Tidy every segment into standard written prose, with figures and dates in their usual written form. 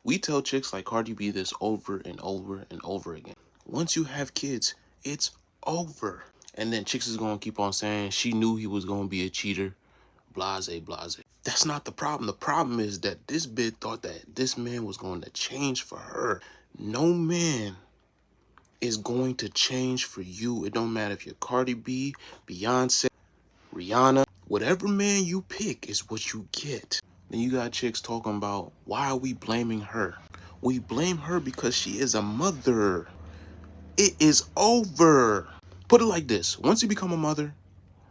We tell chicks like Cardi B this over and over and over again. Once you have kids, it's over. And then chicks is going to keep on saying she knew he was going to be a cheater. Blase, blase. That's not the problem. The problem is that this bitch thought that this man was going to change for her. No man is going to change for you. It don't matter if you're Cardi B, Beyonce, Rihanna. Whatever man you pick is what you get. Then you got chicks talking about, why are we blaming her? We blame her because she is a mother. It is over. Put it like this. Once you become a mother,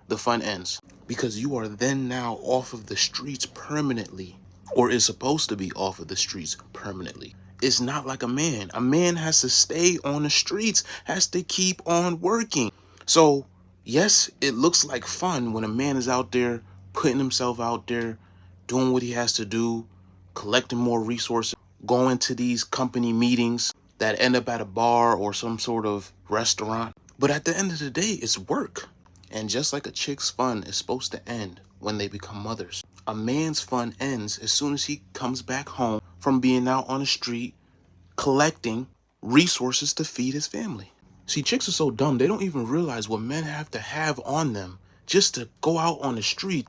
the fun ends. Because you are then now off of the streets permanently. Or is supposed to be off of the streets permanently. It's not like a man. A man has to stay on the streets, has to keep on working. So, yes, it looks like fun when a man is out there, putting himself out there, doing what he has to do, collecting more resources, going to these company meetings that end up at a bar or some sort of restaurant. But at the end of the day, it's work. And just like a chick's fun is supposed to end when they become mothers, a man's fun ends as soon as he comes back home from being out on the street collecting resources to feed his family. See, chicks are so dumb, they don't even realize what men have to have on them just to go out on the street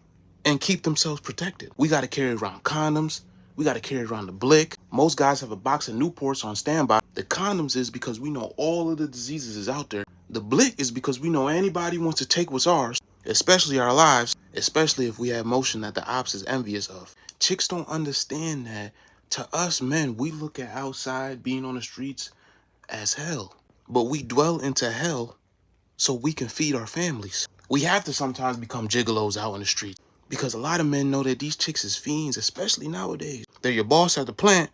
and keep themselves protected. We got to carry around condoms. We got to carry around the blick. Most guys have a box of Newports on standby. The condoms is because we know all of the diseases is out there. The blick is because we know anybody wants to take what's ours, especially our lives, especially if we have motion that the ops is envious of. Chicks don't understand that. To us men, we look at outside being on the streets as hell. But we dwell into hell so we can feed our families. We have to sometimes become gigolos out on the street because a lot of men know that these chicks is fiends, especially nowadays. They're your boss at the plant,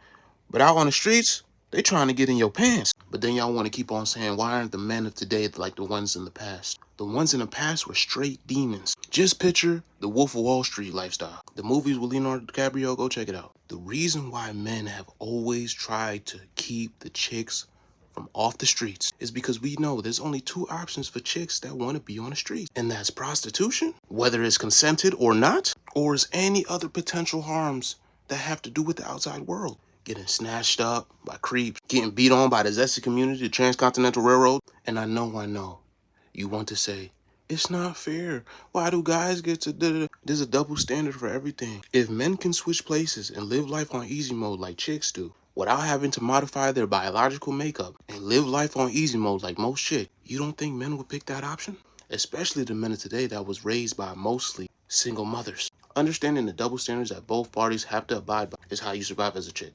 but out on the streets, they trying to get in your pants. But then y'all want to keep on saying, why aren't the men of today like the ones in the past? The ones in the past were straight demons. Just picture the Wolf of Wall Street lifestyle. The movies with Leonardo DiCaprio, go check it out. The reason why men have always tried to keep the chicks from off the streets is because we know there's only two options for chicks that want to be on the streets. And that's prostitution, whether it's consented or not, or is any other potential harms that have to do with the outside world. Getting snatched up by creeps, getting beat on by the Zesty community, the Transcontinental Railroad. And I know, you want to say, it's not fair. Why do guys get to There's a double standard for everything. If men can switch places and live life on easy mode like chicks do, without having to modify their biological makeup and live life on easy mode like most chicks, you don't think men would pick that option? Especially the men of today that was raised by mostly single mothers. Understanding the double standards that both parties have to abide by is how you survive as a chick.